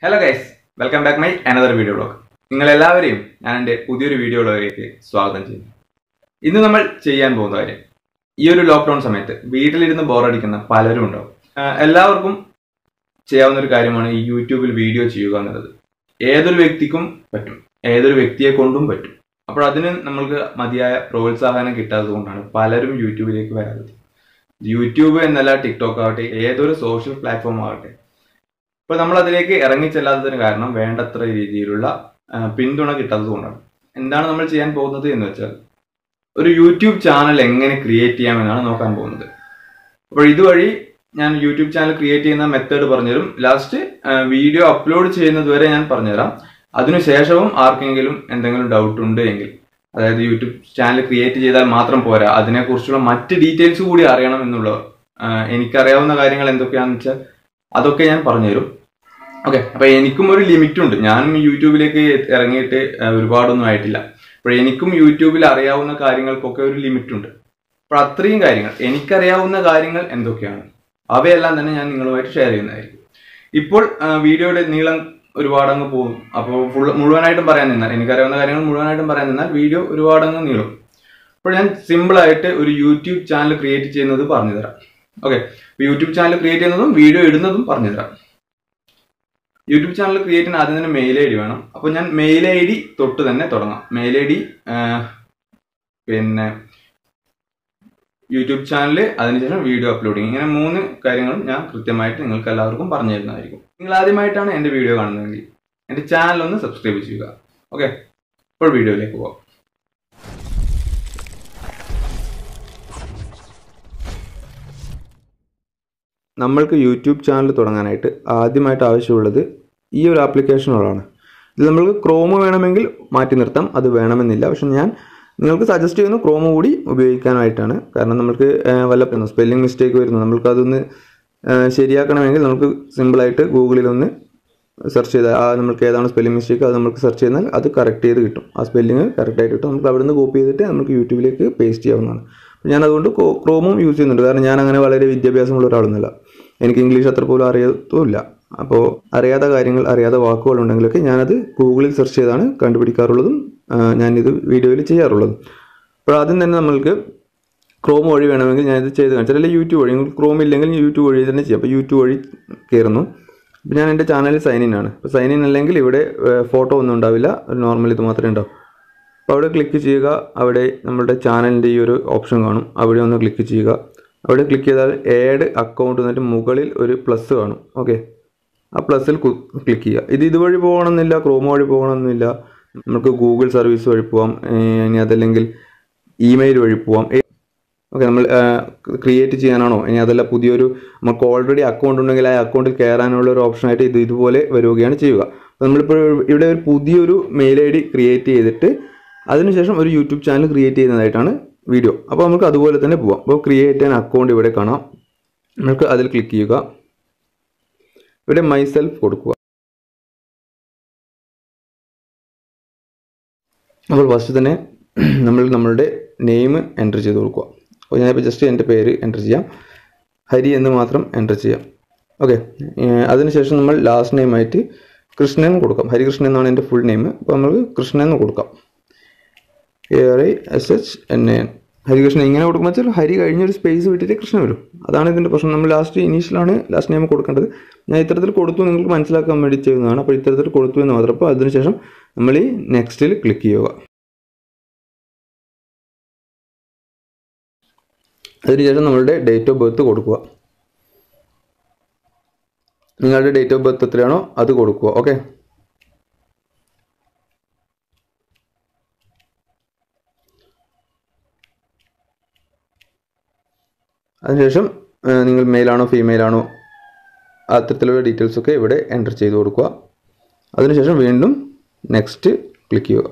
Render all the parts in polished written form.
Hello guys, welcome back my another video vlog. നിങ്ങൾ എല്ലാവരെയും ഞാൻ എൻ്റെ പുതിയൊരു വീഡിയോ വ്ലോഗിലേക്ക് സ്വാഗതം ചെയ്യുന്നു. ഇന്ന് നമ്മൾ ചെയ്യാൻ പോകുന്ന കാര്യം ഈ ഒരു ലോക്ക്ഡൗൺ സമയത്ത് വീട്ടിലിരുന്ന് ബോറടിക്കുന്ന പലരും ഉണ്ടാവും. എല്ലാവർക്കും ചെയ്യാവുന്ന ഒരു കാര്യമാണ് ഈ യൂട്യൂബിൽ വീഡിയോ ചെയ്യുക എന്നുള്ളത്. ഏതൊരു വ്യക്തിക്കും പറ്റും, ഏതൊരു വ്യക്തിയെ കൊണ്ടും പറ്റും. അപ്പോൾ അതിന് നമ്മൾക്ക് മതിയായ പ്രോത്സാഹനം കിട്ടാത്തത് കൊണ്ടാണ് പലരും യൂട്യൂബിലേക്ക് വരാത്തത്. യൂട്യൂബ് എന്നല്ല, ടിക്ടോക്ക് ആവട്ടെ, ഏതൊരു സോഷ്യൽ പ്ലാറ്റ്ഫോം ആവട്ടെ, ഇപ്പോൾ നമ്മൾ അതിലേക്ക് ഇറങ്ങിച്ചെല്ലാത്തതിന് കാരണം വേണ്ടത്ര രീതിയിലുള്ള പിന്തുണ കിട്ടാത്തത് കൊണ്ടാണ്. എന്താണ് നമ്മൾ ചെയ്യാൻ പോകുന്നത് എന്ന് വെച്ചാൽ ഒരു യൂട്യൂബ് ചാനൽ എങ്ങനെ ക്രിയേറ്റ് ചെയ്യാമെന്നാണ് നോക്കാൻ പോകുന്നത്. അപ്പോൾ ഇതുവഴി ഞാൻ യൂട്യൂബ് ചാനൽ ക്രിയേറ്റ് ചെയ്യുന്ന മെത്തേഡ് പറഞ്ഞുതരും. ലാസ്റ്റ് വീഡിയോ അപ്ലോഡ് ചെയ്യുന്നത് വരെ ഞാൻ പറഞ്ഞുതരാം. അതിനുശേഷവും ആർക്കെങ്കിലും എന്തെങ്കിലും ഡൗട്ട് ഉണ്ട് എങ്കിൽ, അതായത് യൂട്യൂബ് ചാനൽ ക്രിയേറ്റ് ചെയ്താൽ മാത്രം പോരാ, അതിനെക്കുറിച്ചുള്ള മറ്റ് ഡീറ്റെയിൽസ് കൂടി അറിയണം എന്നുള്ളത്, എനിക്കറിയാവുന്ന കാര്യങ്ങൾ എന്തൊക്കെയാണെന്ന് വെച്ചാൽ അതൊക്കെ ഞാൻ പറഞ്ഞുതരും. ഓക്കെ, അപ്പൊ എനിക്കും ഒരു ലിമിറ്റ് ഉണ്ട്. ഞാനും യൂട്യൂബിലേക്ക് ഇറങ്ങിയിട്ട് ഒരുപാടൊന്നും ആയിട്ടില്ല. അപ്പോൾ എനിക്കും യൂട്യൂബിൽ അറിയാവുന്ന കാര്യങ്ങൾക്കൊക്കെ ഒരു ലിമിറ്റ് ഉണ്ട്. അപ്പോൾ അത്രയും കാര്യങ്ങൾ, എനിക്കറിയാവുന്ന കാര്യങ്ങൾ എന്തൊക്കെയാണ് അവയെല്ലാം തന്നെ ഞാൻ നിങ്ങളുമായിട്ട് ഷെയർ ചെയ്യുന്നതായിരിക്കും. ഇപ്പോൾ വീഡിയോയുടെ നീളം ഒരുപാടങ്ങ് പോകും. അപ്പോൾ മുഴുവനായിട്ടും പറയാൻ നിന്നാൽ, എനിക്കറിയാവുന്ന കാര്യങ്ങൾ മുഴുവനായിട്ടും പറയാൻ നിന്നാൽ വീഡിയോ ഒരുപാടങ്ങ് നീളും. അപ്പോൾ ഞാൻ സിമ്പിളായിട്ട് ഒരു യൂട്യൂബ് ചാനൽ ക്രിയേറ്റ് ചെയ്യുന്നത് പറഞ്ഞു തരാം. ഓക്കെ, യൂട്യൂബ് ചാനൽ ക്രിയേറ്റ് ചെയ്യുന്നതും വീഡിയോ ഇടുന്നതും പറഞ്ഞു തരാം. യൂട്യൂബ് ചാനൽ ക്രിയേറ്റ് ചെയ്യാൻ ആദ്യം തന്നെ മെയിൽ ഐ ഡി വേണം. അപ്പോൾ ഞാൻ മെയിൽ ഐ ഡി തൊട്ട് തന്നെ തുടങ്ങാം. മെയിൽ ഐ ഡി, പിന്നെ യൂട്യൂബ് ചാനൽ, അതിനുശേഷം വീഡിയോ അപ്ലോഡിങ്, ഇങ്ങനെ 3 കാര്യങ്ങളും ഞാൻ കൃത്യമായിട്ട് നിങ്ങൾക്ക് എല്ലാവർക്കും പറഞ്ഞു തരുന്നതായിരിക്കും. നിങ്ങൾ ആദ്യമായിട്ടാണ് എൻ്റെ വീഡിയോ കാണുന്നതെങ്കിൽ എൻ്റെ ചാനൽ ഒന്ന് സബ്സ്ക്രൈബ് ചെയ്യുക. ഓക്കെ, ഇപ്പോൾ വീഡിയോയിലേക്ക് പോകാം. നമ്മൾക്ക് യൂട്യൂബ് ചാനൽ തുടങ്ങാനായിട്ട് ആദ്യമായിട്ട് ആവശ്യമുള്ളത് ഈ ഒരു ആപ്ലിക്കേഷനുകളാണ്. ഇത് നമ്മൾക്ക് ക്രോം വേണമെങ്കിൽ മാറ്റി നിർത്താം, അത് വേണമെന്നില്ല. പക്ഷെ ഞാൻ നിങ്ങൾക്ക് സജസ്റ്റ് ചെയ്യുന്നു ക്രോം കൂടി ഉപയോഗിക്കാനായിട്ടാണ്. കാരണം നമ്മൾക്ക് വല്ല സ്പെല്ലിംഗ് മിസ്റ്റേക്ക് വരുന്നു, നമ്മൾക്ക് അതൊന്ന് ശരിയാക്കണമെങ്കിൽ നമുക്ക് സിമ്പിളായിട്ട് ഗൂഗിളിലൊന്ന് സെർച്ച് ചെയ്താൽ നമ്മൾക്ക് ഏതാണ് സ്പെല്ലിംഗ് മിസ്റ്റേക്ക് അത് നമുക്ക് സെർച്ച് ചെയ്താൽ അത് കറക്റ്റ് ചെയ്ത് കിട്ടും. ആ സ്പെല്ലിംഗ് കറക്റ്റായിട്ട് കിട്ടും. നമുക്ക് അവിടെ നിന്ന് കോപ്പി ചെയ്തിട്ട് നമുക്ക് യൂട്യൂബിലേക്ക് പേസ്റ്റ് ചെയ്യാവുന്നതാണ്. ഞാൻ അതുകൊണ്ട് ക്രോമും യൂസ് ചെയ്യുന്നുണ്ട്. കാരണം ഞാൻ അങ്ങനെ വളരെ വിദ്യാഭ്യാസമുള്ള ഒരാളൊന്നുമല്ല, എനിക്ക് ഇംഗ്ലീഷ് അത്ര പോലും അറിയത്തുമില്ല. അപ്പോൾ അറിയാത്ത കാര്യങ്ങൾ, അറിയാത്ത വാക്കുകളുണ്ടെങ്കിലൊക്കെ ഞാനത് ഗൂഗിളിൽ സെർച്ച് ചെയ്താണ് കണ്ടുപിടിക്കാറുള്ളതും ഞാനിത് വീഡിയോയിൽ ചെയ്യാറുള്ളതും. അപ്പോൾ ആദ്യം തന്നെ നമ്മൾക്ക് ക്രോം വഴി വേണമെങ്കിൽ ഞാനിത് ചെയ്ത് കാണിച്ചാൽ, അല്ലെങ്കിൽ യൂട്യൂബ് വഴി, ക്രോം ഇല്ലെങ്കിൽ യൂട്യൂബ് വഴി തന്നെ ചെയ്യാം. അപ്പോൾ യൂട്യൂബ് വഴി കയറുന്നു. അപ്പോൾ ഞാൻ എൻ്റെ ചാനലിൽ സൈൻ ഇൻ ആണ്. അപ്പോൾ സൈൻ ഇൻ അല്ലെങ്കിൽ ഇവിടെ ഫോട്ടോ ഒന്നും ഉണ്ടാവില്ല, ഒരു നോർമൽ ഇത് മാത്രമേ ഉണ്ടാവും. അപ്പോൾ അവിടെ ക്ലിക്ക് ചെയ്യുക. അവിടെ നമ്മുടെ ചാനലിൻ്റെ ഈ ഒരു ഓപ്ഷൻ കാണും, അവിടെ ഒന്ന് ക്ലിക്ക് ചെയ്യുക. അവിടെ ക്ലിക്ക് ചെയ്താൽ ആഡ് അക്കൗണ്ട് എന്നിട്ട് മുകളിൽ ഒരു പ്ലസ് കാണും. ഓക്കെ, ആ പ്ലസ്സിൽ ക്ലിക്ക് ചെയ്യുക. ഇതുവഴി പോകണമെന്നില്ല, ക്രോം വഴി പോകണമെന്നില്ല, നമുക്ക് ഗൂഗിൾ സർവീസ് വഴി പോകാം, ഇനി അതല്ലെങ്കിൽ ഇമെയിൽ വഴി പോകാം. ഓക്കെ, നമ്മൾ ക്രിയേറ്റ് ചെയ്യാനാണോ, ഇനി അതല്ല പുതിയൊരു നമുക്ക് ഓൾറെഡി അക്കൗണ്ട് ഉണ്ടെങ്കിൽ ആ അക്കൗണ്ടിൽ കയറാനുള്ള ഒരു ഓപ്ഷനായിട്ട് ഇതുപോലെ വരികയാണ് ചെയ്യുക. നമ്മളിപ്പോൾ ഇവിടെ ഒരു പുതിയൊരു മെയിൽ ഐ ഡി ക്രിയേറ്റ് ചെയ്തിട്ട് അതിനുശേഷം ഒരു യൂട്യൂബ് ചാനൽ ക്രിയേറ്റ് ചെയ്യുന്നതായിട്ടാണ് വീഡിയോ. അപ്പോൾ നമുക്ക് അതുപോലെ തന്നെ പോവാം. അപ്പോൾ ക്രിയേറ്റ് ആൻ അക്കൗണ്ട് ഇവിടെ കാണാം, നമുക്ക് അതിൽ ക്ലിക്ക് ചെയ്യുക. ഇവിടെ മൈസെൽഫ് കൊടുക്കുക. അപ്പോൾ ഫസ്റ്റ് തന്നെ നമ്മളുടെ നെയിം എൻ്റർ ചെയ്ത് കൊടുക്കുക. അപ്പോൾ ഞാനിപ്പോൾ ജസ്റ്റ് എൻ്റെ പേര് എൻ്റർ ചെയ്യാം, ഹരി എന്ന് മാത്രം എൻ്റർ ചെയ്യാം. ഓക്കെ, അതിനുശേഷം നമ്മൾ ലാസ്റ്റ് നെയിമായിട്ട് കൃഷ്ണൻ കൊടുക്കാം. ഹരികൃഷ്ണൻ എന്നാണ് എൻ്റെ ഫുൾ നെയിം. അപ്പോൾ നമുക്ക് കൃഷ്ണൻ എന്ന് കൊടുക്കാം, KRISHNAN. ഹരികൃഷ്ണൻ ഇങ്ങനെ കൊടുക്കുമ്പോൾ വെച്ചാൽ ഹരി കഴിഞ്ഞൊരു സ്പേസ് വിട്ടിട്ട് കൃഷ്ണൻ വരും. അതാണ് ഇതിൻ്റെ പ്രശ്നം. നമ്മൾ ഇനീഷ്യലാണ് ലാസ്റ്റ് നെയിം കൊടുക്കേണ്ടത്. ഞാൻ ഇത്തരത്തിൽ കൊടുത്തു, നിങ്ങൾക്ക് മനസ്സിലാക്കാൻ വേണ്ടി ചെയ്യുന്നതാണ്. അപ്പോൾ ഇത്തരത്തിൽ കൊടുത്തു എന്ന് മാത്രം. അപ്പോൾ അതിനുശേഷം നമ്മൾ ഈ നെക്സ്റ്റിൽ ക്ലിക്ക് ചെയ്യുക. അതിനുശേഷം നമ്മളുടെ ഡേറ്റ് ഓഫ് ബർത്ത് കൊടുക്കുക. നിങ്ങളുടെ ഡേറ്റ് ഓഫ് ബർത്ത് എത്രയാണോ അത് കൊടുക്കുക. ഓക്കെ, അതിനുശേഷം നിങ്ങൾ മെയിലാണോ ഫീമെയിലാണോ അത്തരത്തിലുള്ള ഡീറ്റെയിൽസൊക്കെ ഇവിടെ എൻ്റർ ചെയ്ത് കൊടുക്കുക. അതിനുശേഷം വീണ്ടും നെക്സ്റ്റ് ക്ലിക്ക് ചെയ്യുക.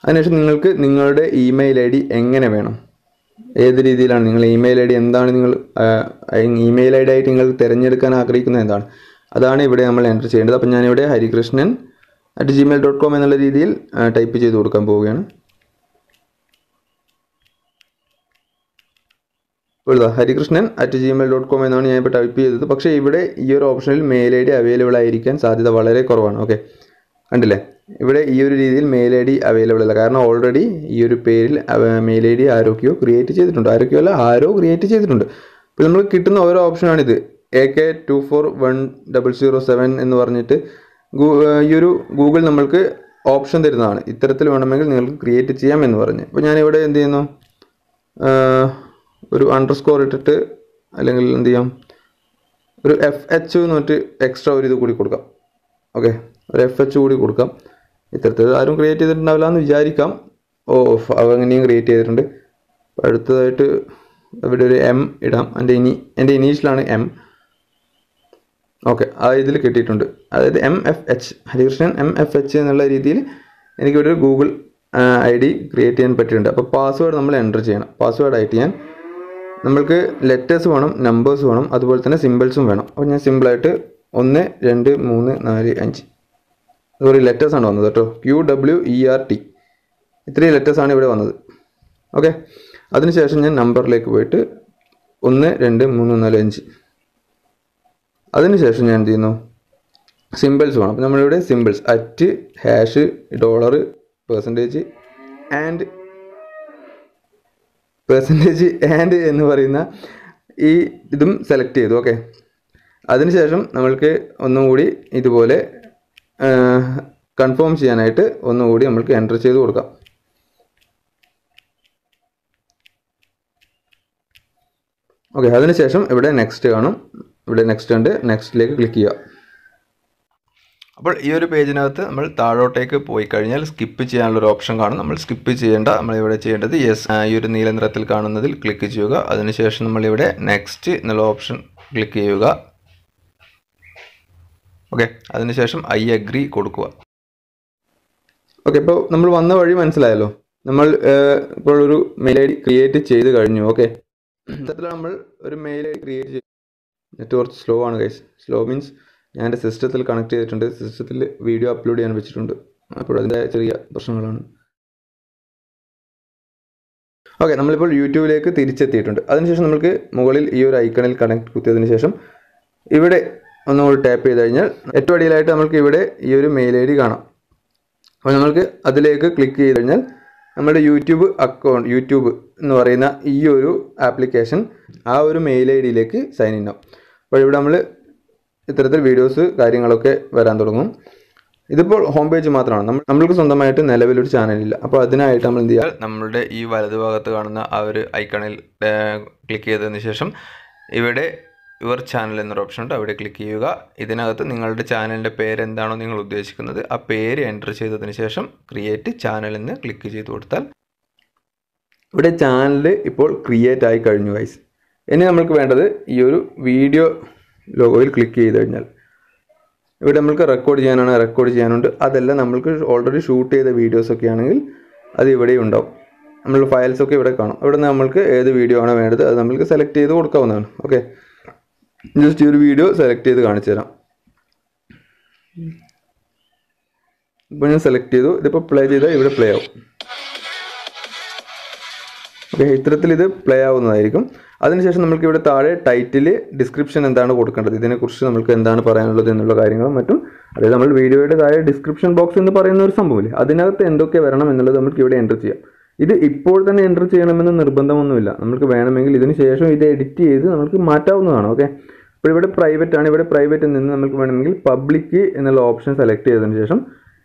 അതിനുശേഷം നിങ്ങൾക്ക് നിങ്ങളുടെ ഇമെയിൽ ഐ ഡി എങ്ങനെ വേണം, ഏത് രീതിയിലാണ് നിങ്ങൾ ഇമെയിൽ ഐ ഡി, എന്താണ് നിങ്ങൾ ഇമെയിൽ ഐ ഡി ആയിട്ട് നിങ്ങൾ തിരഞ്ഞെടുക്കാൻ ആഗ്രഹിക്കുന്നത് എന്താണ്, അതാണ് ഇവിടെ നമ്മൾ എൻ്റർ ചെയ്യേണ്ടത്. അപ്പം ഞാനിവിടെ harikrishnan@gmail.com എന്നുള്ള രീതിയിൽ ടൈപ്പ് ചെയ്ത് കൊടുക്കാൻ പോവുകയാണ്. harikrishnan@gmail.com എന്നാണ് ഞാൻ ഇപ്പോൾ ടൈപ്പ് ചെയ്തത്. പക്ഷേ ഇവിടെ ഈ ഒരു ഓപ്ഷനിൽ മെയിൽ ഐ ഡി അവൈലബിൾ ആയിരിക്കാൻ സാധ്യത വളരെ കുറവാണ്. ഓക്കെ, കണ്ടില്ലേ, ഇവിടെ ഈ ഒരു രീതിയിൽ മെയിൽ ഐ ഡി അവൈലബിൾ അല്ല. കാരണം ഓൾറെഡി ഈ ഒരു പേരിൽ മെയിൽ ഐ ഡി ആരോ ക്രിയേറ്റ് ചെയ്തിട്ടുണ്ട്. ഇപ്പോൾ നമ്മൾ കിട്ടുന്ന ഓരോ ഓപ്ഷനാണിത്. AK241007 എന്ന് പറഞ്ഞിട്ട് ഈ ഒരു ഗൂഗിൾ നമ്മൾക്ക് ഓപ്ഷൻ തരുന്നതാണ്. ഇത്തരത്തിൽ വേണമെങ്കിൽ നിങ്ങൾക്ക് ക്രിയേറ്റ് ചെയ്യാം എന്ന് പറഞ്ഞ്. അപ്പോൾ ഞാനിവിടെ എന്ത് ചെയ്യുന്നു, ഒരു അണ്ടർസ്കോർ ഇട്ടിട്ട് അല്ലെങ്കിൽ എന്ത് ചെയ്യാം, ഒരു FH എന്ന് പറഞ്ഞിട്ട് എക്സ്ട്രാ ഒരു ഇത് കൂടി കൊടുക്കാം. ഓക്കെ, ഒരു FH കൂടി കൊടുക്കാം. ഇത്തരത്തിൽ ആരും ക്രിയേറ്റ് ചെയ്തിട്ടുണ്ടാവില്ല എന്ന് വിചാരിക്കാം. അങ്ങനെയും ക്രിയേറ്റ് ചെയ്തിട്ടുണ്ട്. അടുത്തതായിട്ട് ഇവിടെ ഒരു M ഇടാം. എൻ്റെ ഇനീഷ്യലാണ് M. ഓക്കെ, ആ ഇതിൽ കിട്ടിയിട്ടുണ്ട്. അതായത് MFH, ഹരികൃഷ്ണൻ MFH എന്നുള്ള രീതിയിൽ എനിക്കിവിടെ ഒരു ഗൂഗിൾ ID ക്രിയേറ്റ് ചെയ്യാൻ പറ്റിയിട്ടുണ്ട്. അപ്പോൾ പാസ്വേഡ് നമ്മൾ എൻ്റർ ചെയ്യണം. പാസ്വേഡായിട്ട് നമ്മൾക്ക് ലെറ്റേഴ്സ് വേണം, നമ്പേഴ്സ് വേണം, അതുപോലെ തന്നെ സിമ്പിൾസും വേണം. അപ്പോൾ ഞാൻ സിമ്പിളായിട്ട് 1 2 3 4 5 സോറി ലെറ്റേഴ്സാണ് വന്നത് കേട്ടോ. QWERT ഇത്രയും ലെറ്റേഴ്സാണ് ഇവിടെ വന്നത്. ഓക്കെ, അതിനുശേഷം ഞാൻ നമ്പറിലേക്ക് പോയിട്ട് 1 2 3 4 5 അതിനുശേഷം ഞാൻ എന്ത് ചെയ്യുന്നു, സിമ്പിൾസ് വേണം. അപ്പോൾ നമ്മളിവിടെ സിമ്പിൾസ് #, $, %, എന്ന് പറയുന്ന ഈ ഇതും സെലക്ട് ചെയ്തു. ഓക്കെ, അതിനുശേഷം നമ്മൾക്ക് ഒന്നുകൂടി ഇതുപോലെ കൺഫേം ചെയ്യാനായിട്ട് ഒന്നുകൂടി നമ്മൾക്ക് എൻ്റർ ചെയ്ത് കൊടുക്കാം. ഓക്കെ, അതിനുശേഷം ഇവിടെ നെക്സ്റ്റ് കാണും. ഇവിടെ നെക്സ്റ്റ് ഉണ്ട്, നെക്സ്റ്റിലേക്ക് ക്ലിക്ക് ചെയ്യുക. അപ്പോൾ ഈ ഒരു പേജിനകത്ത് നമ്മൾ താഴോട്ടേക്ക് പോയി കഴിഞ്ഞാൽ സ്കിപ്പ് ചെയ്യാനുള്ള ഒരു ഓപ്ഷൻ കാണും. നമ്മൾ സ്കിപ്പ് ചെയ്യേണ്ട, നമ്മളിവിടെ ചെയ്യേണ്ടത് ഈ ഒരു നീല നിറത്തിൽ കാണുന്നതിൽ ക്ലിക്ക് ചെയ്യുക. അതിനുശേഷം നമ്മളിവിടെ നെക്സ്റ്റ് എന്നുള്ള ഓപ്ഷൻ ക്ലിക്ക് ചെയ്യുക. ഓക്കെ, അതിനുശേഷം I agree കൊടുക്കുക. ഓക്കെ, ഇപ്പോൾ നമ്മൾ വന്ന വഴി മനസ്സിലായല്ലോ. നമ്മൾ ഇപ്പോൾ ഒരു മെയിൽ ID ക്രിയേറ്റ് ചെയ്ത് കഴിഞ്ഞു. ഓക്കെ, ഇത്തരത്തിലാണ് നമ്മൾ ഒരു മെയിൽ ID ക്രിയേറ്റ് ചെയ്ത്. നെറ്റ്വർക്ക് സ്ലോ ആണ് ഗൈസ്. സ്ലോ മീൻസ് ഞാൻ എൻ്റെ സിസ്റ്റത്തിൽ കണക്ട് ചെയ്തിട്ടുണ്ട്. സിസ്റ്റത്തിൽ വീഡിയോ അപ്ലോഡ് ചെയ്യാൻ വെച്ചിട്ടുണ്ട്. അപ്പോൾ അതിൻ്റെ ചെറിയ പ്രശ്നങ്ങളാണ്. ഓക്കെ, നമ്മളിപ്പോൾ യൂട്യൂബിലേക്ക് തിരിച്ചെത്തിയിട്ടുണ്ട്. അതിനുശേഷം നമുക്ക് മുകളിൽ ഈ ഒരു ഐക്കണിൽ കണക്ട് കുത്തിയതിന് ശേഷം ഇവിടെ ഒന്നുകൂടി ടാപ്പ് ചെയ്ത് കഴിഞ്ഞാൽ ഏറ്റവും അടിയിലായിട്ട് നമുക്ക് ഇവിടെ ഈ ഒരു മെയിൽ ID കാണാം. അപ്പോൾ നമ്മൾക്ക് അതിലേക്ക് ക്ലിക്ക് ചെയ്ത് കഴിഞ്ഞാൽ നമ്മുടെ യൂട്യൂബ് എന്ന് പറയുന്ന ഈ ഒരു ആപ്ലിക്കേഷൻ ആ ഒരു മെയിൽ IDയിലേക്ക് സൈൻ ഇൻ ആവും. അപ്പോൾ ഇവിടെ നമ്മൾ ഇത്തരത്തിൽ വീഡിയോസ് കാര്യങ്ങളൊക്കെ വരാൻ തുടങ്ങും. ഇതിപ്പോൾ ഹോം പേജ് മാത്രമാണ്. നമ്മൾക്ക് സ്വന്തമായിട്ട് നിലവിലൊരു ചാനലില്ല. അപ്പോൾ അതിനായിട്ട് നമ്മൾ എന്ത് ചെയ്യുക, നമ്മളുടെ ഈ വലതുഭാഗത്ത് കാണുന്ന ആ ഒരു ഐക്കണിൽ ക്ലിക്ക് ചെയ്തതിന് ശേഷം ഇവിടെ യുവർ ചാനൽ എന്നൊരു ഓപ്ഷൻ ഉണ്ട്. അവിടെ ക്ലിക്ക് ചെയ്യുക. ഇതിനകത്ത് നിങ്ങളുടെ ചാനലിൻ്റെ പേര് എന്താണോ നിങ്ങൾ ഉദ്ദേശിക്കുന്നത് ആ പേര് എൻ്റർ ചെയ്തതിന് ശേഷം ക്രിയേറ്റ് ചാനൽ എന്ന് ക്ലിക്ക് ചെയ്ത് കൊടുത്താൽ ഇവിടെ ചാനൽ ഇപ്പോൾ ക്രിയേറ്റ് ആയി കഴിഞ്ഞു ഗൈസ്. ഇനി നമ്മൾക്ക് വേണ്ടത് ഈ ഒരു വീഡിയോ ലോഗോയിൽ ക്ലിക്ക് ചെയ്ത് കഴിഞ്ഞാൽ ഇവിടെ നമ്മൾക്ക് റെക്കോർഡ് ചെയ്യാനുണ്ട്. അതെല്ലാം നമ്മൾക്ക് ഓൾറെഡി ഷൂട്ട് ചെയ്ത വീഡിയോസൊക്കെ ആണെങ്കിൽ അത് ഇവിടെ ഉണ്ടാവും. നമ്മൾ ഫയൽസൊക്കെ ഇവിടെ കാണും. ഇവിടെ നിന്ന് നമ്മൾക്ക് ഏത് വീഡിയോ ആണോ വേണ്ടത് അത് നമ്മൾക്ക് സെലക്ട് ചെയ്ത് കൊടുക്കാവുന്നതാണ്. ഓക്കെ, ജസ്റ്റ് ഈ ഒരു വീഡിയോ സെലക്ട് ചെയ്ത് കാണിച്ചു തരാം. ഇപ്പോൾ ഞാൻ സെലക്ട് ചെയ്തു. ഇതിപ്പോൾ പ്ലേ ചെയ്താൽ ഇവിടെ പ്ലേ ആവും. ഓക്കെ, ഇത്തരത്തിൽ ഇത് പ്ലേ ആവുന്നതായിരിക്കും. അതിനുശേഷം നമുക്ക് ഇവിടെ താഴെ ടൈറ്റിൽ, ഡിസ്ക്രിപ്ഷൻ എന്താണ് കൊടുക്കേണ്ടത്, ഇതിനെക്കുറിച്ച് നമുക്ക് എന്താണ് പറയാനുള്ളത് എന്നുള്ള കാര്യങ്ങളും മറ്റും, അതായത് നമ്മൾ വീഡിയോയുടെ താഴെ ഡിസ്ക്രിപ്ഷൻ ബോക്സ് എന്ന് പറയുന്ന ഒരു സംഭവമില്ലേ, അതിനകത്ത് എന്തൊക്കെ വരണം എന്നുള്ളത് നമുക്ക് ഇവിടെ എൻ്റർ ചെയ്യാം. ഇത് ഇപ്പോൾ തന്നെ എൻ്റർ ചെയ്യണമെന്ന് നിർബന്ധമൊന്നുമില്ല. നമുക്ക് വേണമെങ്കിൽ ഇതിന് ശേഷം ഇത് എഡിറ്റ് ചെയ്ത് നമുക്ക് മാറ്റാവുന്നതാണ്. ഓക്കെ, അപ്പോൾ ഇവിടെ പ്രൈവറ്റ് ആണ്. ഇവിടെ പ്രൈവറ്റിൽ നിന്ന് നമുക്ക് വേണമെങ്കിൽ പബ്ലിക് എന്നുള്ള ഓപ്ഷൻ സെലക്ട് ചെയ്തതിന് ശേഷം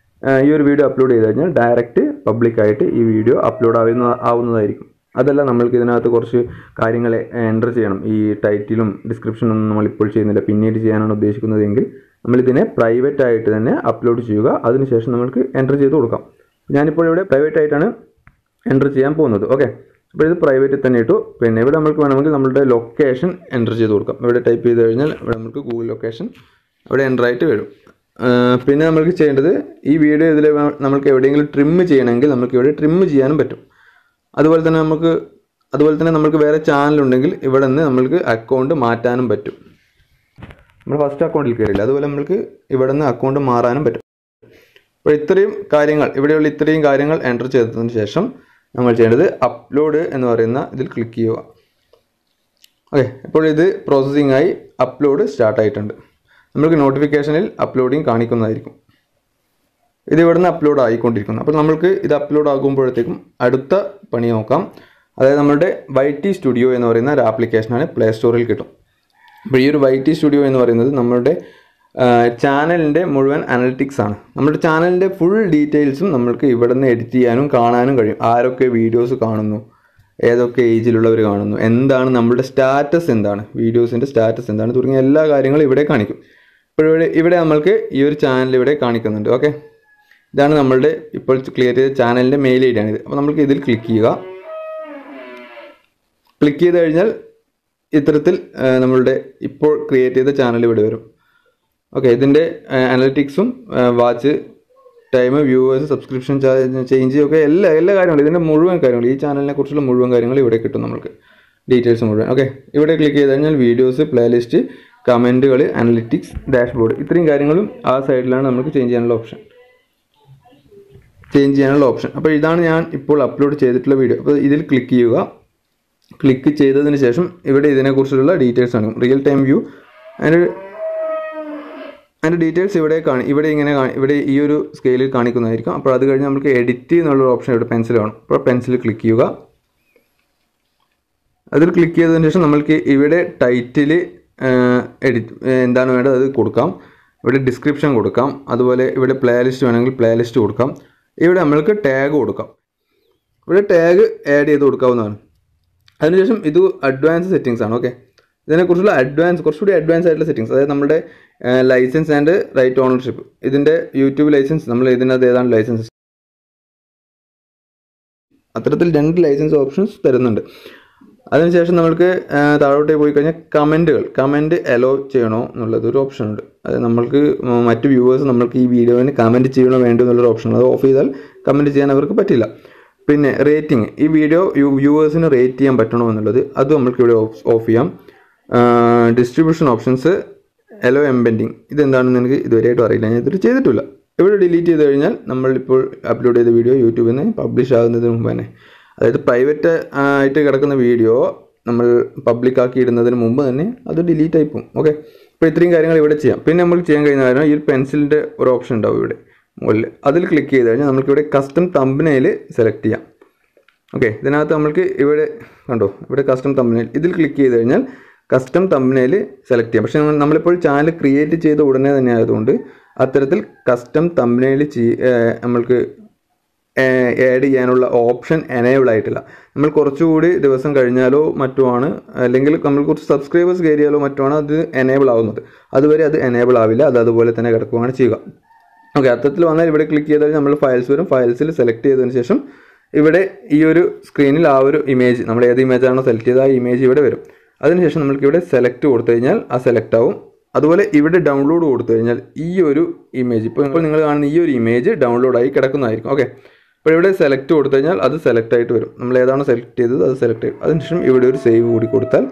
ഈ ഒരു വീഡിയോ അപ്ലോഡ് ചെയ്ത് കഴിഞ്ഞാൽ ഡയറക്റ്റ് പബ്ലിക്കായിട്ട് ഈ വീഡിയോ അപ്ലോഡ് ആവുന്നതായിരിക്കും. അതല്ല, നമ്മൾക്ക് ഇതിനകത്ത് കുറച്ച് കാര്യങ്ങൾ എൻ്റർ ചെയ്യണം. ഈ ടൈറ്റിലും ഡിസ്ക്രിപ്ഷനൊന്നും നമ്മളിപ്പോൾ ചെയ്യുന്നില്ല, പിന്നീട് ചെയ്യാനാണ് ഉദ്ദേശിക്കുന്നതെങ്കിൽ നമ്മളിതിനെ പ്രൈവറ്റ് ആയിട്ട് തന്നെ അപ്ലോഡ് ചെയ്യുക. അതിനുശേഷം നമുക്ക് എൻ്റർ ചെയ്ത് കൊടുക്കാം. ഞാനിപ്പോൾ ഇവിടെ പ്രൈവറ്റ് ആയിട്ടാണ് എൻ്റർ ചെയ്യാൻ പോകുന്നത്. ഓക്കെ, അപ്പോൾ ഇത് പ്രൈവറ്റിൽ തന്നെ ഇട്ടു. പിന്നെ ഇവിടെ നമുക്ക് വേണമെങ്കിൽ നമ്മളുടെ ലൊക്കേഷൻ എൻ്റർ ചെയ്ത് കൊടുക്കാം. ഇവിടെ ടൈപ്പ് ചെയ്ത് കഴിഞ്ഞാൽ ഇവിടെ നമുക്ക് ഗൂഗിൾ ലൊക്കേഷൻ ഇവിടെ എൻ്റർ ആയിട്ട് വരും. പിന്നെ നമ്മൾക്ക് ചെയ്യേണ്ടത് ഈ വീഡിയോ ഇതിൽ നമുക്ക് എവിടെയെങ്കിലും ട്രിം ചെയ്യണമെങ്കിൽ നമുക്ക് ഇവിടെ ട്രിം ചെയ്യാനും പറ്റും. അതുപോലെ തന്നെ നമുക്ക് വേറെ ചാനലുണ്ടെങ്കിൽ ഇവിടെ നിന്ന് നമ്മൾക്ക് അക്കൗണ്ട് മാറ്റാനും പറ്റും. നമ്മൾ ഫസ്റ്റ് അക്കൗണ്ടിൽ കയറില്ല, അതുപോലെ നമ്മൾക്ക് ഇവിടെ നിന്ന് അക്കൗണ്ട് മാറാനും പറ്റും. അപ്പോൾ ഇവിടെയുള്ള ഇത്രയും കാര്യങ്ങൾ എൻ്റർ ചെയ്തതിന് ശേഷം നമ്മൾ ചെയ്യേണ്ടത് അപ്ലോഡ് എന്ന് പറയുന്ന ഇതിൽ ക്ലിക്ക് ചെയ്യുക. ഓക്കെ, ഇപ്പോൾ ഇത് പ്രോസസ്സിംഗ് ആയി അപ്ലോഡ് സ്റ്റാർട്ട് ആയിട്ടുണ്ട്. നമുക്ക് നോട്ടിഫിക്കേഷനിൽ അപ്ലോഡിങ് കാണിക്കുന്നതായിരിക്കും. ഇത് ഇവിടുന്ന് അപ്ലോഡ് ആയിക്കൊണ്ടിരിക്കുന്നു. അപ്പോൾ നമ്മൾക്ക് ഇത് അപ്ലോഡ് ആകുമ്പോഴത്തേക്കും അടുത്ത പണി നോക്കാം. അതായത് നമ്മുടെ YT സ്റ്റുഡിയോ എന്ന് പറയുന്ന ഒരു ആപ്ലിക്കേഷനാണ് പ്ലേ സ്റ്റോറിൽ കിട്ടും. അപ്പോൾ ഈ ഒരു YT സ്റ്റുഡിയോ എന്ന് പറയുന്നത് നമ്മുടെ ചാനലിൻ്റെ മുഴുവൻ അനലിറ്റിക്സ് ആണ്. നമ്മുടെ ചാനലിൻ്റെ ഫുൾ ഡീറ്റെയിൽസും നമ്മൾക്ക് ഇവിടെ നിന്ന് എഡിറ്റ് ചെയ്യാനും കാണാനും കഴിയും. ആരൊക്കെ വീഡിയോസ് കാണുന്നു, ഏതൊക്കെ ഏജിലുള്ളവർ കാണുന്നു, എന്താണ് നമ്മളുടെ സ്റ്റാറ്റസ്, എന്താണ് വീഡിയോസിൻ്റെ സ്റ്റാറ്റസ് എന്താണ് തുടങ്ങിയ എല്ലാ കാര്യങ്ങളും ഇവിടെ കാണിക്കും. ഇപ്പോൾ ഇവിടെ നമ്മൾക്ക് ഈ ഒരു ചാനൽ ഇവിടെ കാണിക്കുന്നുണ്ട്. ഓക്കെ, ഇതാണ് നമ്മളുടെ ഇപ്പോൾ ക്രിയേറ്റ് ചെയ്ത ചാനലിൻ്റെ മെയിൽ ID ആണിത്. അപ്പോൾ നമുക്ക് ഇതിൽ ക്ലിക്ക് ചെയ്യുക. ക്ലിക്ക് ചെയ്ത് കഴിഞ്ഞാൽ ഇത്തരത്തിൽ നമ്മളുടെ ഇപ്പോൾ ക്രിയേറ്റ് ചെയ്ത ചാനൽ ഇവിടെ വരും. ഓക്കെ, ഇതിൻ്റെ അനലിറ്റിക്സും watch time, viewers, subscription change ഒക്കെ എല്ലാ കാര്യങ്ങളും, ഇതിൻ്റെ മുഴുവൻ കാര്യങ്ങളും, ഈ ചാനലിനെ കുറിച്ചുള്ള മുഴുവൻ കാര്യങ്ങൾ ഇവിടെ കിട്ടും നമുക്ക്, ഡീറ്റെയിൽസ് മുഴുവൻ. ഓക്കെ, ഇവിടെ ക്ലിക്ക് ചെയ്ത് കഴിഞ്ഞാൽ വീഡിയോസ്, പ്ലേലിസ്റ്റ്, കമൻറ്റുകൾ, അനലിറ്റിക്സ്, ഡാഷ്ബോർഡ്, ഇത്രയും കാര്യങ്ങളും ആ സൈഡിലാണ് നമുക്ക് ചേഞ്ച് ചെയ്യാനുള്ള ഓപ്ഷൻ. അപ്പോൾ ഇതാണ് ഞാൻ ഇപ്പോൾ അപ്ലോഡ് ചെയ്തിട്ടുള്ള വീഡിയോ. അപ്പോൾ ഇതിൽ ക്ലിക്ക് ചെയ്യുക. ക്ലിക്ക് ചെയ്തതിന് ശേഷം ഇവിടെ ഇതിനെക്കുറിച്ചുള്ള ഡീറ്റെയിൽസ് ആണ്, റിയൽ ടൈം വ്യൂ, അതിൻ്റെ ഡീറ്റെയിൽസ് ഇവിടെ ഈ ഒരു സ്കെയിലിൽ കാണിക്കുന്നതായിരിക്കും. അപ്പോൾ അത് കഴിഞ്ഞ് നമുക്ക് എഡിറ്റ് എന്നുള്ളൊരു ഓപ്ഷൻ ഇവിടെ പെൻസിൽ വേണം. അപ്പോൾ പെൻസിൽ ക്ലിക്ക് ചെയ്യുക. അതിൽ ക്ലിക്ക് ചെയ്തതിന് ശേഷം നമ്മൾക്ക് ഇവിടെ ടൈറ്റിൽ എന്താണ് വേണ്ടത് അത് കൊടുക്കാം. ഇവിടെ ഡിസ്ക്രിപ്ഷൻ കൊടുക്കാം. അതുപോലെ ഇവിടെ പ്ലേലിസ്റ്റ് വേണമെങ്കിൽ പ്ലേലിസ്റ്റ് കൊടുക്കാം. ഇവിടെ നമ്മൾക്ക് ടാഗ് കൊടുക്കാം. ഇവിടെ ടാഗ് ആഡ് ചെയ്ത് കൊടുക്കാവുന്നതാണ്. അതിനുശേഷം ഇത് അഡ്വാൻസ് സെറ്റിങ്സ് ആണ്. ഓക്കെ, ഇതിനെക്കുറിച്ചുള്ള കുറച്ചുകൂടി അഡ്വാൻസ് ആയിട്ടുള്ള സെറ്റിങ്സ്, അതായത് നമ്മുടെ ലൈസൻസ് ആൻഡ് റൈറ്റ് ഓണർഷിപ്പ്, ഇതിൻ്റെ യൂട്യൂബ് ലൈസൻസ്, നമ്മൾ ഇതിനകത്ത് ഏതാണ് ലൈസൻസ്, അത്തരത്തിൽ 2 ലൈസൻസ് ഓപ്ഷൻസ് തരുന്നുണ്ട്. അതിനുശേഷം നമ്മൾക്ക് താഴോട്ടേ പോയി കഴിഞ്ഞാൽ കമൻറ്റ് അലോ ചെയ്യണോ എന്നുള്ളത് ഒരു ഓപ്ഷൻ ഉണ്ട്. അത് നമ്മൾക്ക് മറ്റ് വ്യൂവേഴ്സ് നമ്മൾക്ക് ഈ വീഡിയോന് കമൻറ്റ് ചെയ്യണോ വേണ്ടോ എന്നുള്ളൊരു ഓപ്ഷൻ, അത് ഓഫ് ചെയ്താൽ കമൻറ്റ് ചെയ്യാൻ അവർക്ക് പറ്റില്ല. പിന്നെ റേറ്റിംഗ്, ഈ വീഡിയോ വ്യൂവേഴ്സിന് റേറ്റ് ചെയ്യാൻ പറ്റണോ എന്നുള്ളത് അത് നമ്മൾക്ക് ഇവിടെ ഓഫ് ചെയ്യാം. ഡിസ്ട്രിബ്യൂഷൻ ഓപ്ഷൻസ്, അലോ എംബെൻഡിങ്, ഇതെന്താണെന്ന് എനിക്ക് ഇതുവരെയായിട്ടും അറിയില്ല, ഞാൻ ഇതുവരെ ചെയ്തിട്ടില്ല. ഇവിടെ ഡിലീറ്റ് ചെയ്ത് കഴിഞ്ഞാൽ നമ്മളിപ്പോൾ അപ്ലോഡ് ചെയ്ത വീഡിയോ യൂട്യൂബിൽ നിന്ന് പബ്ലിഷ് ആകുന്നതിന് മുമ്പ് തന്നെ, അതായത് പ്രൈവറ്റ് ആയിട്ട് കിടക്കുന്ന വീഡിയോ നമ്മൾ പബ്ലിക് ആക്കി ഇടുന്നതിന് മുമ്പ് തന്നെ അത് ഡിലീറ്റ് ആയി പോകും. ഓക്കെ, അപ്പോൾ ഇത്രയും കാര്യങ്ങൾ ഇവിടെ ചെയ്യാം. പിന്നെ നമുക്ക് ചെയ്യാൻ കഴിയുന്ന കാര്യം, ഈ ഒരു പെൻസിലിൻ്റെ ഒരു ഓപ്ഷൻ ഉണ്ടാവും ഇവിടെ മുകളിൽ, അതിൽ ക്ലിക്ക് ചെയ്ത് കഴിഞ്ഞാൽ നമുക്ക് ഇവിടെ കസ്റ്റം തംബ്നെയിൽ സെലക്ട് ചെയ്യാം. ഓക്കെ, ഇതിനകത്ത് നമുക്ക് ഇവിടെ കണ്ടോ, ഇവിടെ കസ്റ്റം തംബ്നെയിൽ, ഇതിൽ ക്ലിക്ക് ചെയ്ത് കഴിഞ്ഞാൽ കസ്റ്റം തംബ്നെയിൽ സെലക്ട് ചെയ്യാം. പക്ഷേ നമ്മളിപ്പോൾ ചാനൽ ക്രിയേറ്റ് ചെയ്ത ഉടനെ തന്നെ ആയതുകൊണ്ട് അത്തരത്തിൽ കസ്റ്റം തംബ്നെയിൽ നമ്മൾക്ക് ആഡ് ചെയ്യാനുള്ള ഓപ്ഷൻ എനേബിൾ ആയിട്ടില്ല. നമ്മൾ കുറച്ചുകൂടി ദിവസം കഴിഞ്ഞാലോ മറ്റോ ആണ്, അല്ലെങ്കിൽ നമ്മൾ കുറച്ച് സബ്സ്ക്രൈബേഴ്സ് കയറിയാലോ മറ്റോ ആണ് അത് എനേബിൾ ആവുന്നത്. അതുവരെ അത് എനേബിൾ ആവില്ല, അത് അതുപോലെ തന്നെ കിടക്കുകയാണ് ചെയ്യുക. ഓക്കെ, അത്തരത്തിൽ വന്നാൽ ഇവിടെ ക്ലിക്ക് ചെയ്താൽ നമ്മൾ ഫയൽസ് വരും. ഫയൽസിൽ സെലക്ട് ചെയ്തതിന് ശേഷം ഇവിടെ ഈ ഒരു സ്ക്രീനിൽ ആ ഒരു ഇമേജ്, നമ്മൾ ഏത് ഇമേജാണോ സെലക്ട് ചെയ്ത് ആ ഇമേജ് ഇവിടെ വരും. അതിനുശേഷം നമ്മൾക്ക് ഇവിടെ സെലക്ട് കൊടുത്തു കഴിഞ്ഞാൽ ആ സെലക്ട് ആവും. അതുപോലെ ഇവിടെ ഡൗൺലോഡ് കൊടുത്തു കഴിഞ്ഞാൽ ഈ ഒരു ഇമേജ്, ഇപ്പോൾ നിങ്ങൾ കാണുന്ന ഈ ഒരു ഇമേജ് ഡൗൺലോഡായി കിടക്കുന്നതായിരിക്കും. ഓക്കെ, അപ്പോൾ ഇവിടെ സെലക്ട് കൊടുത്തു കഴിഞ്ഞാൽ അത് സെലക്ട് ആയിട്ട് വരും. നമ്മൾ ഏതാണോ സെലക്ട് ചെയ്തത് അത് സെലക്ട് ചെയ്യും. അതിനുശേഷം ഇവിടെ ഒരു സേവ് കൂടി കൊടുത്താൽ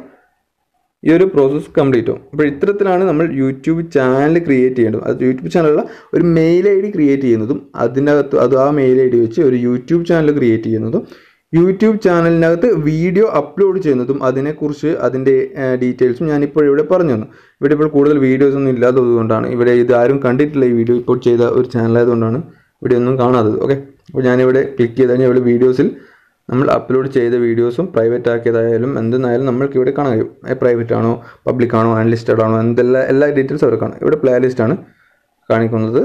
ഈ ഒരു പ്രോസസ്സ് കംപ്ലീറ്റ് ആവും. അപ്പോൾ ഇത്തരത്തിലാണ് നമ്മൾ യൂട്യൂബ് ചാനൽ ക്രിയേറ്റ് ചെയ്യേണ്ടത്. അത് യൂട്യൂബ് ചാനലുള്ള ഒരു മെയിൽ ID ക്രിയേറ്റ് ചെയ്യുന്നതും അതിനകത്ത് ആ മെയിൽ ID വെച്ച് ഒരു യൂട്യൂബ് ചാനൽ ക്രിയേറ്റ് ചെയ്യുന്നതും യൂട്യൂബ് ചാനലിനകത്ത് വീഡിയോ അപ്ലോഡ് ചെയ്യുന്നതും അതിനെക്കുറിച്ച് അതിൻ്റെ ഡീറ്റെയിൽസും ഞാനിപ്പോൾ ഇവിടെ പറഞ്ഞു തന്നു. ഇവിടെ ഇപ്പോൾ കൂടുതൽ വീഡിയോസ് ഒന്നും ഇല്ലാത്തതുകൊണ്ടാണ്, ഇവിടെ ഇത് ആരും കണ്ടിട്ടില്ല, ഈ വീഡിയോ ഇപ്പോൾ ചെയ്ത ഒരു ചാനലായതുകൊണ്ടാണ് ഇവിടെ ഒന്നും കാണാത്തത്. ഓക്കെ, അപ്പോൾ ഞാനിവിടെ ക്ലിക്ക് ചെയ്ത് കഴിഞ്ഞാൽ ഇവിടെ വീഡിയോസിൽ നമ്മൾ അപ്ലോഡ് ചെയ്ത വീഡിയോസും പ്രൈവറ്റ് ആക്കിയതായാലും എന്തെന്നായാലും നമ്മൾക്ക് ഇവിടെ കാണാൻ കഴിയും. പ്രൈവറ്റ് ആണോ, പബ്ലിക് ആണോ, അൺലിസ്റ്റഡ് ആണോ, എല്ലാ ഡീറ്റെയിൽസും അവർ കാണും. ഇവിടെ പ്ലേലിസ്റ്റാണ് കാണിക്കുന്നത്.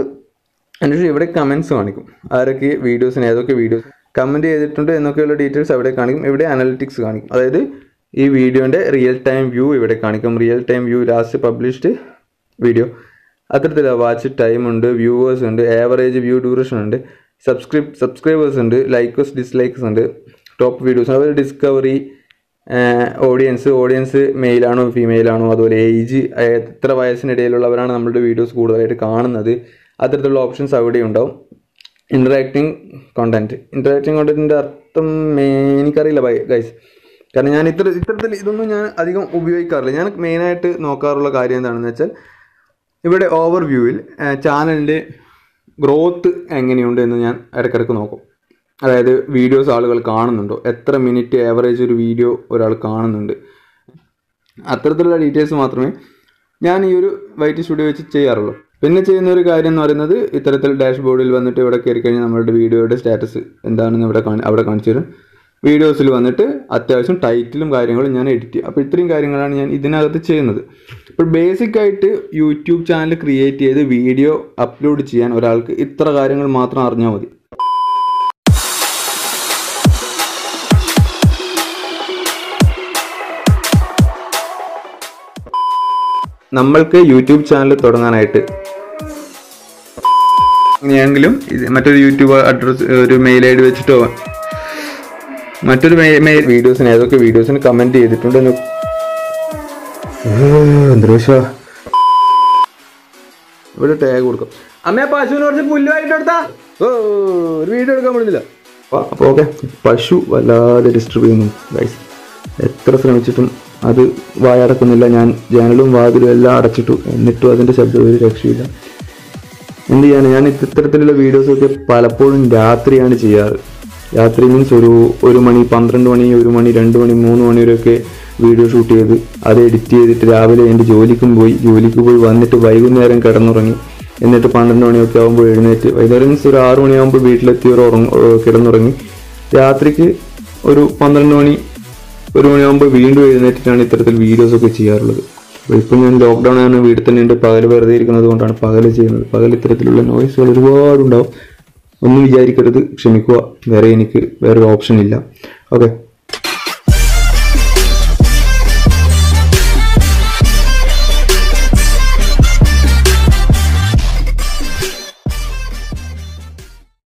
അതിനുശേഷം ഇവിടെ കമൻറ്റ്സ് കാണിക്കും, ആരൊക്കെ വീഡിയോസിന് ഏതൊക്കെ വീഡിയോസ് കമൻറ്റ് ചെയ്തിട്ടുണ്ട് എന്നൊക്കെയുള്ള ഡീറ്റെയിൽസ് അവിടെ കാണിക്കും. ഇവിടെ അനലിറ്റിക്സ് കാണിക്കും, അതായത് ഈ വീഡിയോൻ്റെ റിയൽ ടൈം വ്യൂ ഇവിടെ കാണിക്കും. Real time view, last published video, അത്തരത്തിൽ വാച്ച് ടൈം ഉണ്ട്, വ്യൂവേഴ്സ് ഉണ്ട്, ആവറേജ് വ്യൂ ഡ്യൂറേഷൻ ഉണ്ട്, സബ്സ്ക്രൈബേഴ്സ് ഉണ്ട്, ലൈക്സ് ഡിസ്ലൈക്സ് ഉണ്ട്, ടോപ്പ് വീഡിയോസ്, അതുപോലെ ഡിസ്കവറി, ഓഡിയൻസ് മെയിലാണോ ഫീമെയിലാണോ, അതുപോലെ ഏജ്, എത്ര വയസ്സിനിടയിലുള്ളവരാണ് നമ്മളുടെ വീഡിയോസ് കൂടുതലായിട്ട് കാണുന്നത്, അത്തരത്തിലുള്ള ഓപ്ഷൻസ് അവിടെ ഉണ്ടാവും. ഇൻറ്ററാക്റ്റിംഗ് കോണ്ടന്റിൻ്റെ അർത്ഥം എനിക്കറിയില്ല ഗൈസ്, കാരണം ഞാൻ ഇത്തരത്തിൽ ഇതൊന്നും ഞാൻ അധികം ഉപയോഗിക്കാറില്ല. ഞാൻ മെയിനായിട്ട് നോക്കാറുള്ള കാര്യം എന്താണെന്ന് വെച്ചാൽ ഇവിടെ ഓവർവ്യൂവിൽ ചാനലിൻ്റെ ഗ്രോത്ത് എങ്ങനെയുണ്ട് എന്ന് ഞാൻ ഇടയ്ക്കിടയ്ക്ക് നോക്കും. അതായത് വീഡിയോസ് ആളുകൾ കാണുന്നുണ്ടോ, എത്ര മിനിറ്റ് ആവറേജ് ഒരു വീഡിയോ ഒരാൾ കാണുന്നുണ്ട്, അത്തരത്തിലുള്ള ഡീറ്റെയിൽസ് മാത്രമേ ഞാൻ ഈ ഒരു വൈറ്റ് സ്റ്റുഡിയോ വെച്ച് ചെയ്യാറുള്ളൂ. പിന്നെ ചെയ്യുന്ന ഒരു കാര്യം എന്ന് പറയുന്നത് ഇത്തരത്തിൽ ഡാഷ്ബോർഡിൽ വന്നിട്ട് ഇവിടെ കയറി കഴിഞ്ഞാൽ നമ്മളുടെ വീഡിയോയുടെ സ്റ്റാറ്റസ് എന്താണെന്ന് അവിടെ കാണിച്ചു തരും. വീഡിയോസിൽ വന്നിട്ട് അത്യാവശ്യം ടൈറ്റിലും കാര്യങ്ങളും ഞാൻ എഡിറ്റ് ചെയ്യും. അപ്പോൾ ഇത്രയും കാര്യങ്ങളാണ് ഞാൻ ഇതിനകത്ത് ചെയ്യുന്നത്. ഇപ്പോൾ ബേസിക് ആയിട്ട് യൂട്യൂബ് ചാനൽ ക്രിയേറ്റ് ചെയ്ത് വീഡിയോ അപ്ലോഡ് ചെയ്യാൻ ഒരാൾക്ക് ഇത്ര കാര്യങ്ങൾ മാത്രം അറിഞ്ഞാൽ മതി. നമ്മൾക്ക് യൂട്യൂബ് ചാനൽ തുടങ്ങാനായിട്ട് എങ്ങനെയെങ്കിലും മറ്റൊരു യൂട്യൂബ് അഡ്രസ് ഒരു മെയിൽ ഐ ഡി വെച്ചിട്ടോ മറ്റൊരു വീഡിയോസിന് ഏതൊക്കെ വീഡിയോസിന് കമൻറ്റ് ചെയ്തിട്ടുണ്ട് എന്തോഷ ഇവിടെ ടാഗ് കൊടുക്കും. അമ്മ പശുവിനെ കുറച്ച് പുല്ലുമായിട്ട് എടുത്താ ഒരു വീഡിയോ എടുക്കാൻ പറ്റുന്നില്ല. അപ്പോൾ ഓക്കെ, പശു വല്ലാതെ ഡിസ്റ്റർബ് ചെയ്യുന്നു ഗൈസ്. എത്ര ശ്രമിച്ചിട്ടും അത് വായടക്കുന്നില്ല. ഞാൻ ജനലും വാതിലും എല്ലാം അടച്ചിട്ടു, എന്നിട്ടും അതിൻ്റെ ശബ്ദം ഒരു രക്ഷയില്ല. എന്ത് ചെയ്യാൻ? ഞാൻ ഇത്തരത്തിലുള്ള വീഡിയോസൊക്കെ പലപ്പോഴും രാത്രിയാണ് ചെയ്യാറ്. രാത്രി മീൻസ് ഒരു മണി, 12 മണി, 1 മണി, 2 മണി, 3 മണി വരെയൊക്കെ വീഡിയോ ഷൂട്ട് ചെയ്ത് അത് എഡിറ്റ് ചെയ്തിട്ട് രാവിലെ എൻ്റെ ജോലിക്ക് പോയി വന്നിട്ട് വൈകുന്നേരം കിടന്നുറങ്ങി. എന്നിട്ട് 12 മണിയൊക്കെ ആകുമ്പോൾ എഴുന്നേറ്റ് വൈകുന്നേരം മീൻസ് ഒരു 6 മണിയാകുമ്പോൾ വീട്ടിലെത്തി കിടന്നുറങ്ങി. രാത്രിക്ക് ഒരു 12 മണി, 1 മണിയാകുമ്പോൾ വീണ്ടും എഴുന്നേറ്റിട്ടാണ് ഇത്തരത്തിൽ വീഡിയോസൊക്കെ ചെയ്യാറുള്ളത്. അപ്പോൾ ഇപ്പം ഞാൻ ലോക്ക്ഡൗൺ ആണ്, വീട്ടിൽ തന്നെ ഉണ്ട്, പകൽ വെറുതെ ഇരിക്കുന്നത് കൊണ്ടാണ് പകൽ ചെയ്യുന്നത്. പകൽ ഇത്തരത്തിലുള്ള നോയ്സുകൾ ഒരുപാടുണ്ടാവും. ഒന്നും വിചാരിക്കരുത്, ക്ഷമിക്കുക. വേറൊരു ഓപ്ഷൻ ഇല്ല. ഓക്കെ.